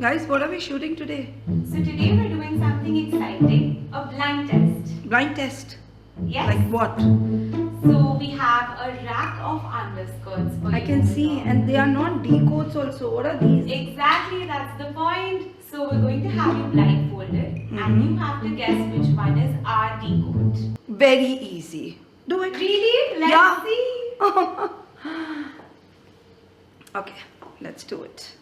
Guys, what are we shooting today? So today we're doing something exciting, a blind test. Blind test. Yes. Like what? So we have a rack of underskirts for you. I can see, and they are not decoats also. What are these? Exactly, that's the point. So we're going to have you blindfolded and you have to guess which one is our decoat. Very easy. Do it. Really? Let's Yeah. see. Okay, let's do it.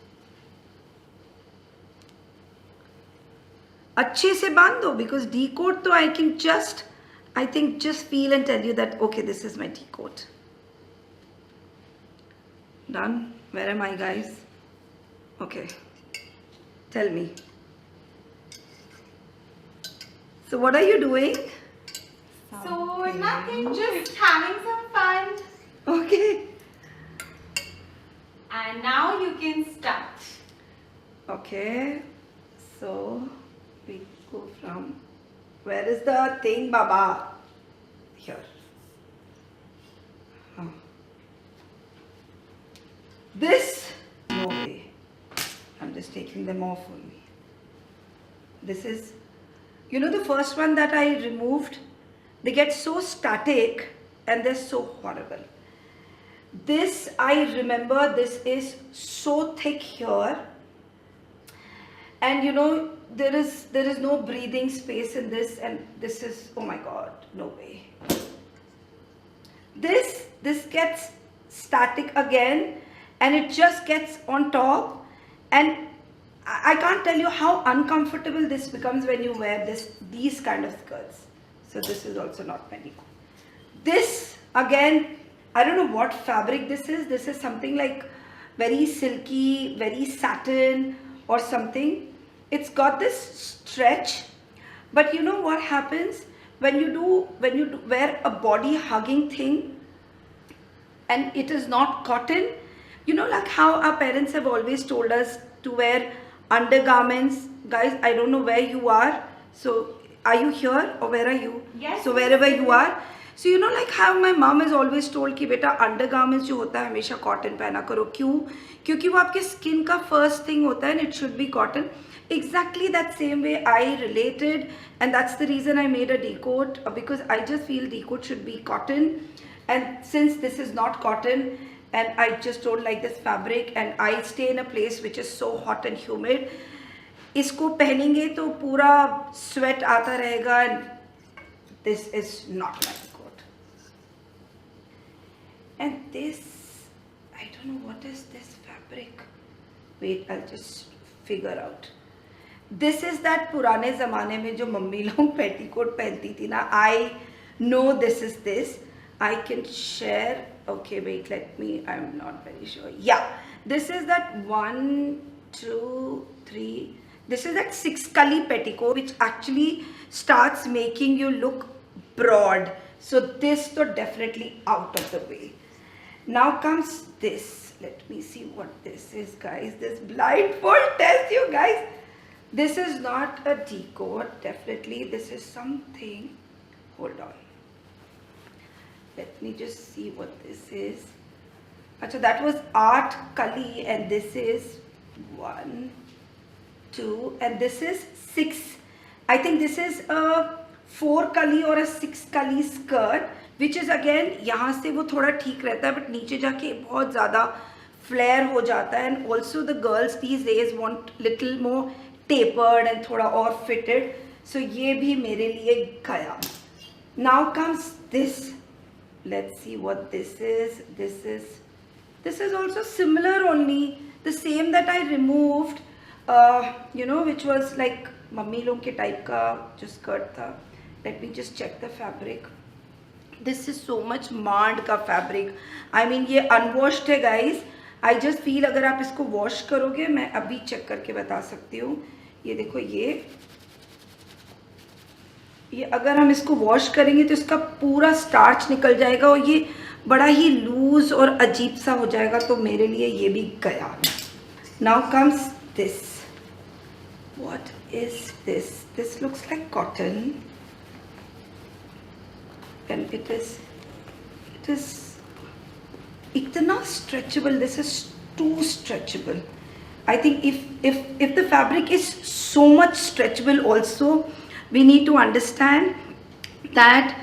अच्छे से बांध दो, because decoat तो I think just feel and tell you that okay, this is my decoat. Done? Where am I, guys? Okay, tell me. So what are you doing? So nothing, just having some fun. Okay. And now you can start. Okay, so we go from, where is the thing, Baba? Here. Huh. This, no way. I'm just taking them off only. This is, you know, the first one that I removed, they get so static and they're so horrible. This, I remember, this is so thick here, and you know, there is no breathing space in this, and this is, oh my god, no way. This gets static again, and it just gets on top, and I can't tell you how uncomfortable this becomes when you wear these kind of skirts. So this is also not very good. This again, I don't know what fabric this is. This is something like very silky, very satin or something. It's got this stretch, but you know what happens when you wear a body hugging thing and it is not cotton. You know, like how our parents have always told us to wear undergarments. Guys, I don't know where you are. So are you here or where are you? Yes. So wherever you are. So you know, like how my mom has always told कि बेटा undergarments जो होता है हमेशा cotton पहना करो. क्यों? क्योंकि वो आपके skin का first thing होता है and it should be cotton. Exactly that same way I related, and that's the reason I made a decoat, because I just feel decoat should be cotton, and since this is not cotton and I just don't like this fabric and I stay in a place which is so hot and humid, इसको पहनेंगे तो पूरा sweat आता रहेगा and this is not my decoat. And this, I don't know what is this fabric. Wait, I'll just figure out. This is that पुराने ज़माने में जो मम्मी लोग पेटीकोट पहनती थी ना. I know this is this. I can share. Okay, wait, let me. I'm not very sure. Yeah, this is that 1, 2, 3. This is that 6 cully petticoat which actually starts making you look broad. So this to definitely out of the way. Now comes this. Let me see what this is, guys. This blindfold test, you guys. This is not a decoat, definitely. This is something. Hold on. Let me just see what this is. Achha, that was Art Kali, and this is 1, 2, and this is 6. I think this is a 4 Kali or a 6 Kali skirt, which is again, यहाँ से वो थोड़ा ठीक रहता है, but नीचे जाके बहुत ज़्यादा flare हो जाता है, and also the girls these days want little more tapered and थोड़ा और fitted. So ये भी मेरे लिए गया. Now comes this. Let's see what this is. This is also similar, only the same that I removed, you know, which was like mummy लोग के type का जो skirt था. Let me just check the fabric. This is so much मांड का fabric. I mean ये unwashed है, guys. I just feel अगर आप इसको wash करोगे, मैं अभी check करके बता सकती हूँ. ये देखो, ये अगर हम इसको वॉश करेंगे तो इसका पूरा स्टार्च निकल जाएगा और ये बड़ा ही लूज और अजीब सा हो जाएगा, तो मेरे लिए ये भी गया. Now comes this. What is this? This looks like cotton and it is इतना stretchable. This is too stretchable. I think if the fabric is so much stretchable also, we need to understand that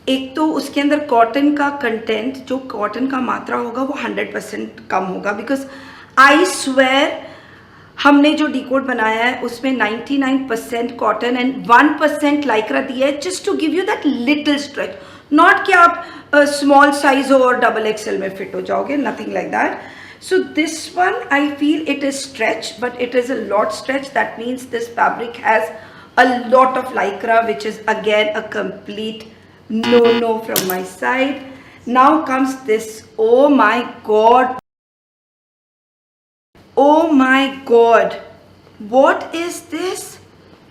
एक तो उसके अंदर cotton का content, जो cotton का मात्रा होगा वो 100% कम होगा, बिकॉज आई स्वेयर हमने जो डीकोड बनाया है उसमें 99% कॉटन एंड 1% लाइक्रा दिया है, just to give you that little stretch. Not कि आप स्मॉल साइज हो और डबल एक्सएल में फिट हो जाओगे, nothing like that. So this one, I feel it is stretch, but it is a lot stretch. That means this fabric has a lot of lycra, which is again a complete no from my side. Now comes this. Oh my god. Oh my god. What is this?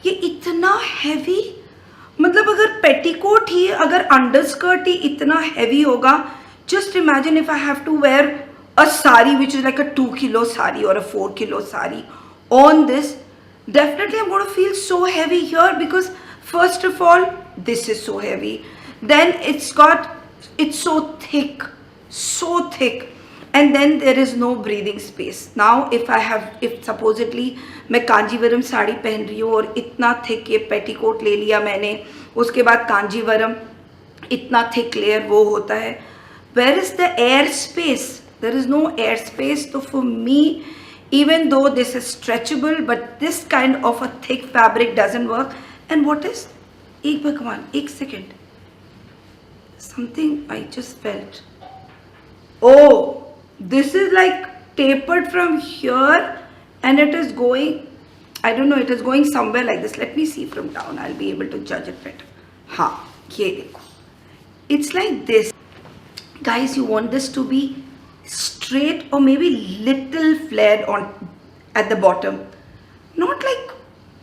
ये इतना heavy. मतलब अगर petticoat ही, अगर अंडरस्कर्ट ही इतना heavy होगा, just imagine if I have to wear a sari which is like a 2 kilo sari or a 4 kilo sari on this. Definitely I'm going to feel so heavy here, because first of all this is so heavy, then it's so thick, and then there is no breathing space. Now if supposedly मैं कांजीवरम साड़ी पहन रही हूँ और इतना thick ये petticoat ले लिया मैंने, उसके बाद कांजीवरम इतना थिक लेयर वो होता है, where is the air space? There is no air space. So for me, even though this is stretchable, but this kind of a thick fabric doesn't work. And what is? Ek bhagwan, ek second. Something I just felt. Oh, this is like tapered from here, and it is going, I don't know, it is going somewhere like this. Let me see from down. I'll be able to judge it better. Ha, ye dekho. It's like this. Guys, you want this to be straight or maybe little flared on at the bottom, not like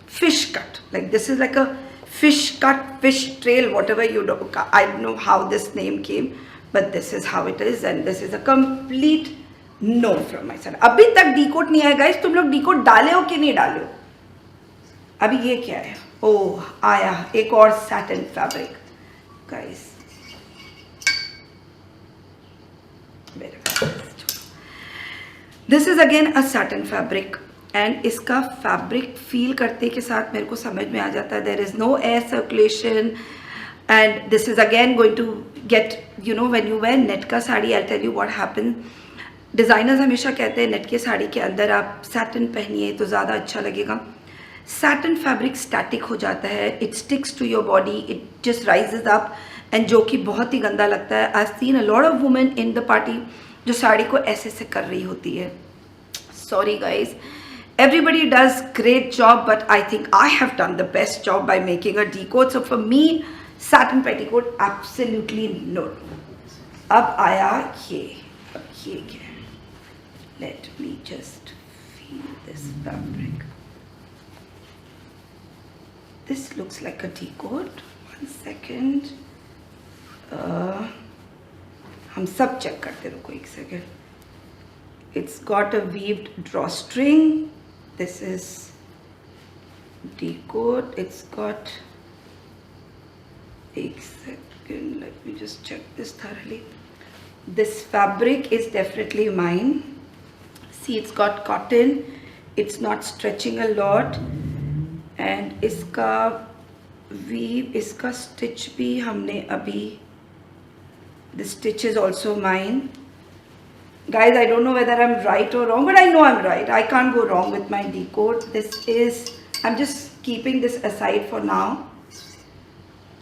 fish cut. Like this is like a fish cut, fish trail, whatever you do. I don't know how this name came, but this is how it is, and this is a complete no from my side. अभी तक डीकोट नहीं आया guys. तुम लोग डीकोट डाले हो कि नहीं डाले हो? अभी ये क्या है? ओह आया एक और satin fabric guys. This is again a satin fabric, and इसका fabric feel करते के साथ मेरे को समझ में आ जाता है there is no air circulation, and this is again going to get, you know, when you wear net का sari, I'll tell you what happens. Designers हमेशा कहते हैं नेट के साड़ी के अंदर आप satin पहनिए तो ज़्यादा अच्छा लगेगा. Satin fabric static हो जाता है, it sticks to your body, it just rises up, and जो कि बहुत ही गंदा लगता है. I've seen a lot of women in the party जो साड़ी को ऐसे से कर रही होती है. Sorry guys, everybody does great job, but I think I have done the best job by making a decode. So for me, satin petticoat absolutely no. अब आया ये, अब ये क्या है? Let me just feel this fabric. This looks like a decode. One second. हम सब check करते रुको एक second. It's got a weaved drawstring. This is decode. It's got, एक second, let me just check this thoroughly. This fabric is definitely mine. See, it's got cotton. It's not stretching a lot, and इसका weave, इसका stitch भी हमने अभी, the stitch is also mine. Guys, I don't know whether I'm right or wrong, but I know I'm right. I can't go wrong with my decode. This is, I'm just keeping this aside for now.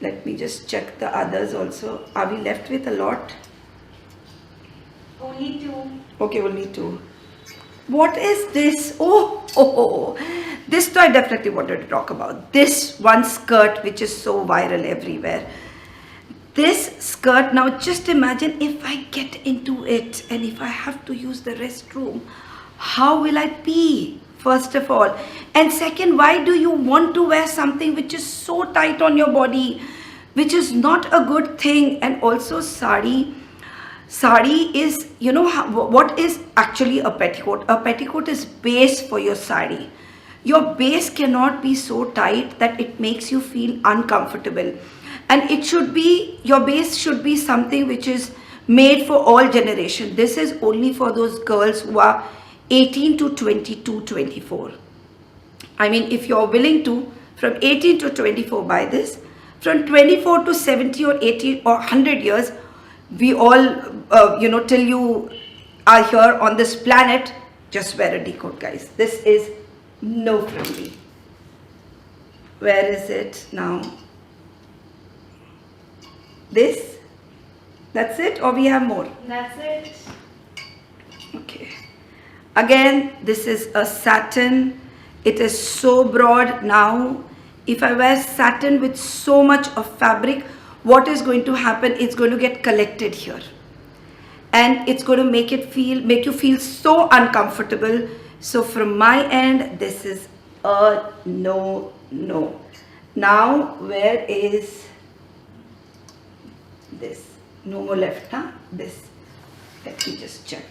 Let me just check the others also. Are we left with a lot? Only 2. Okay, only 2. What is this? Oh. This I definitely wanted to talk about. This one skirt which is so viral everywhere. This skirt, now just imagine if I get into it and if I have to use the restroom, how will I pee? First of all, and second, why do you want to wear something which is so tight on your body, which is not a good thing? And also sari is, you know, what is actually a petticoat? A petticoat is base for your sari. Your base cannot be so tight that it makes you feel uncomfortable. And it should be, your base should be something which is made for all generation. This is only for those girls who are 18 to 22, 24. I mean, if you're willing to, from 18 to 24 buy this. From 24 to 70 or 80 or 100 years, we all, till you are here on this planet, just wear a decode, guys. This is no from me. Where is it now? This? That's it, or we have more? That's it. Okay. Again, this is a satin. It is so broad now. If I wear satin with so much of fabric, what is going to happen? It's going to get collected here. And it's going to make you feel so uncomfortable. So from my end, this is a no. Now, where is this? No more left, huh? This. Let me just check.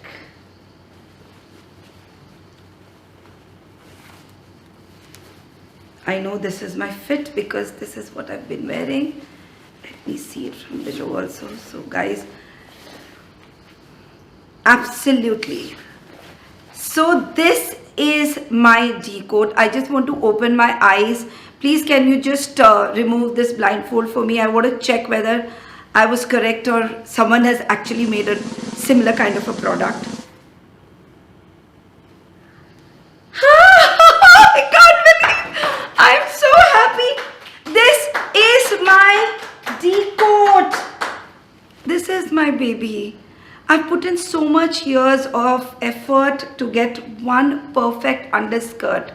I know this is my fit because this is what I've been wearing. Let me see it from below also. So guys, absolutely. So this is my decode. I just want to open my eyes. Please, can you just remove this blindfold for me? I want to check whether I was correct or someone has actually made a similar kind of a product. I can't believe, I'm so happy. This is my decode. This is my baby. I've put in so much years of effort to get one perfect underskirt.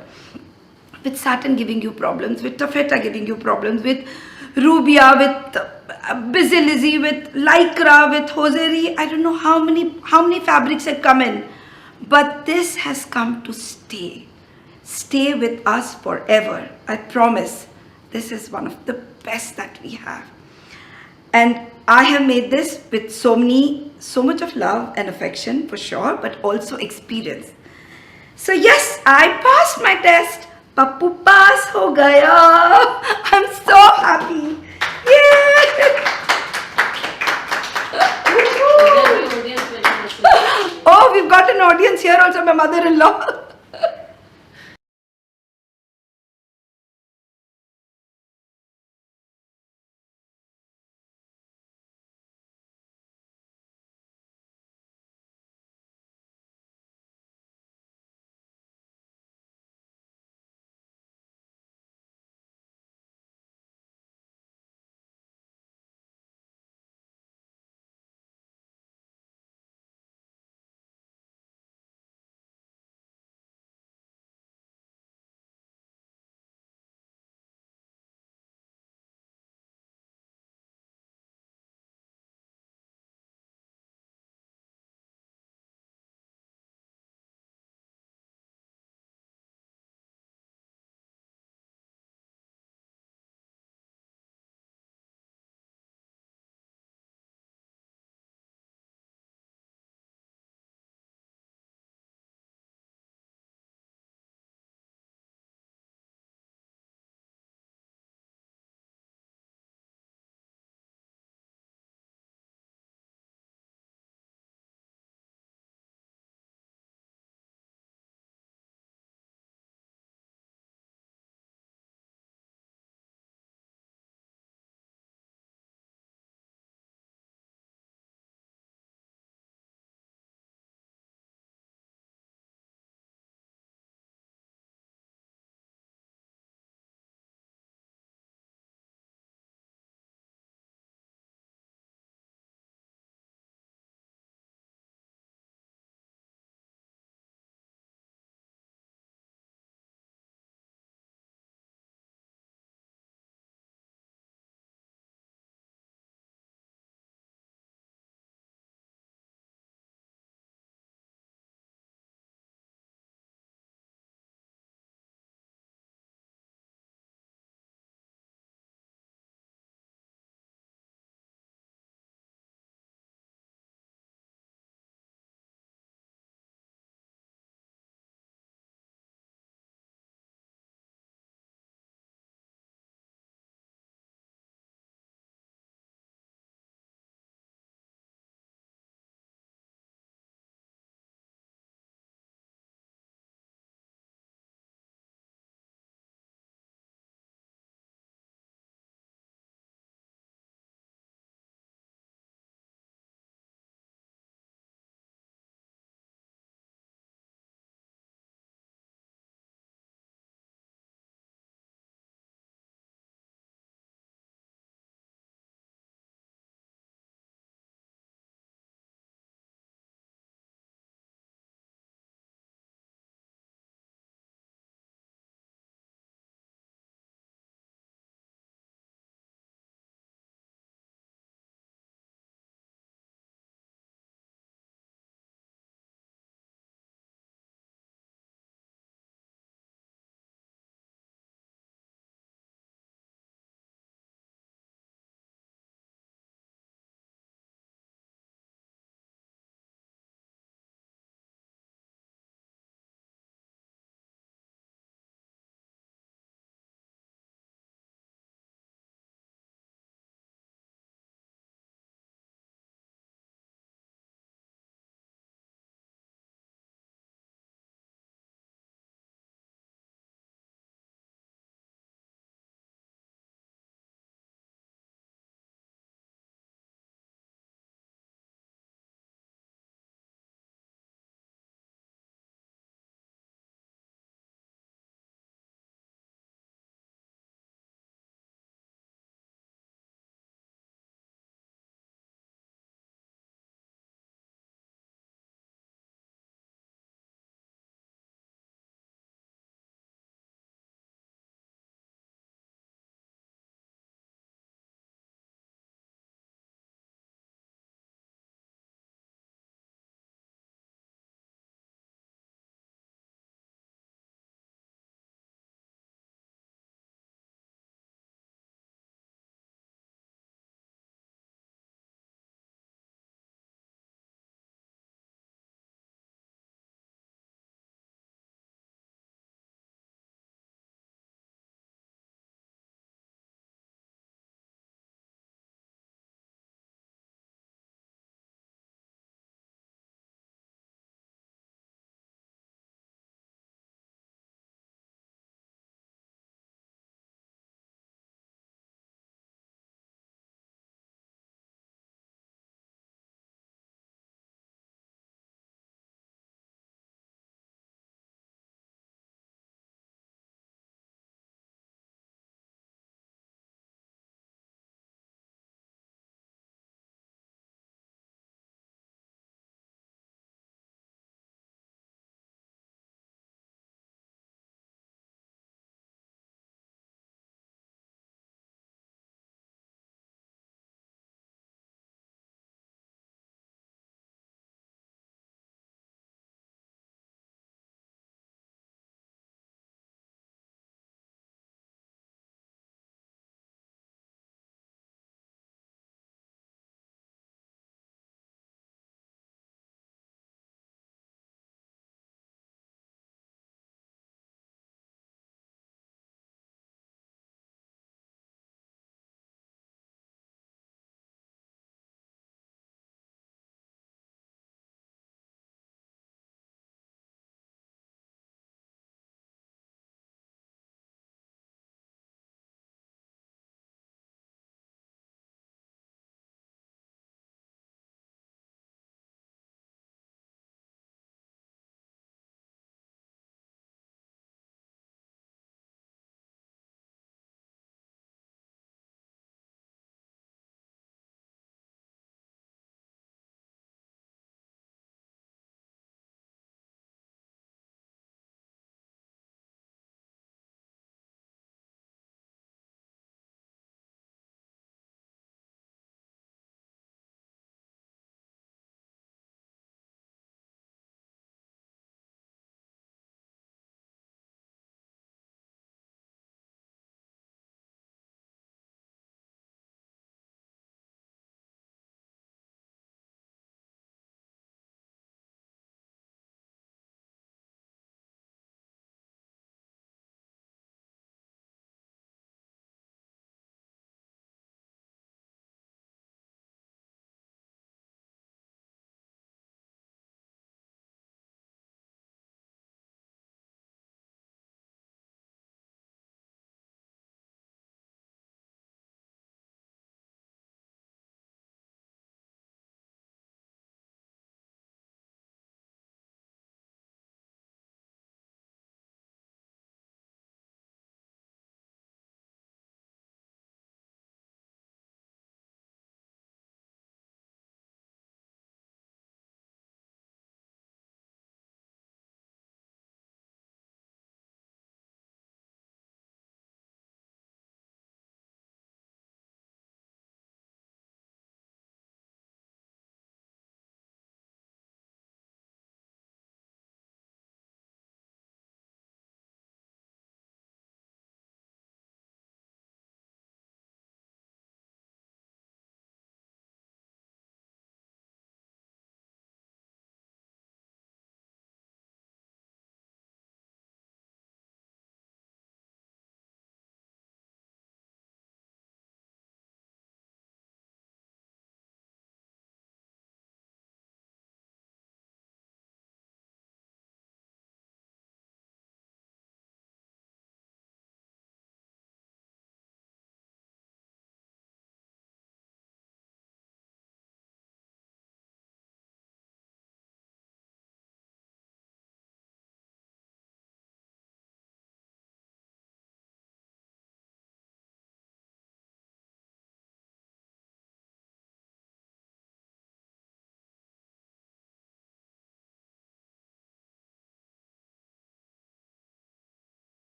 With satin giving you problems, with taffeta giving you problems, with rubia, with busy Lizzy, with lycra, with hosiery. I don't know how many fabrics have come in, but this has come to stay. Stay with us forever. I promise. This is one of the best that we have. And I have made this with so much of love and affection for sure, but also experience. So yes, I passed my test. Pappu pass ho gaya. I'm so happy. Yay! Oh, we've got an audience here also, my mother-in-law.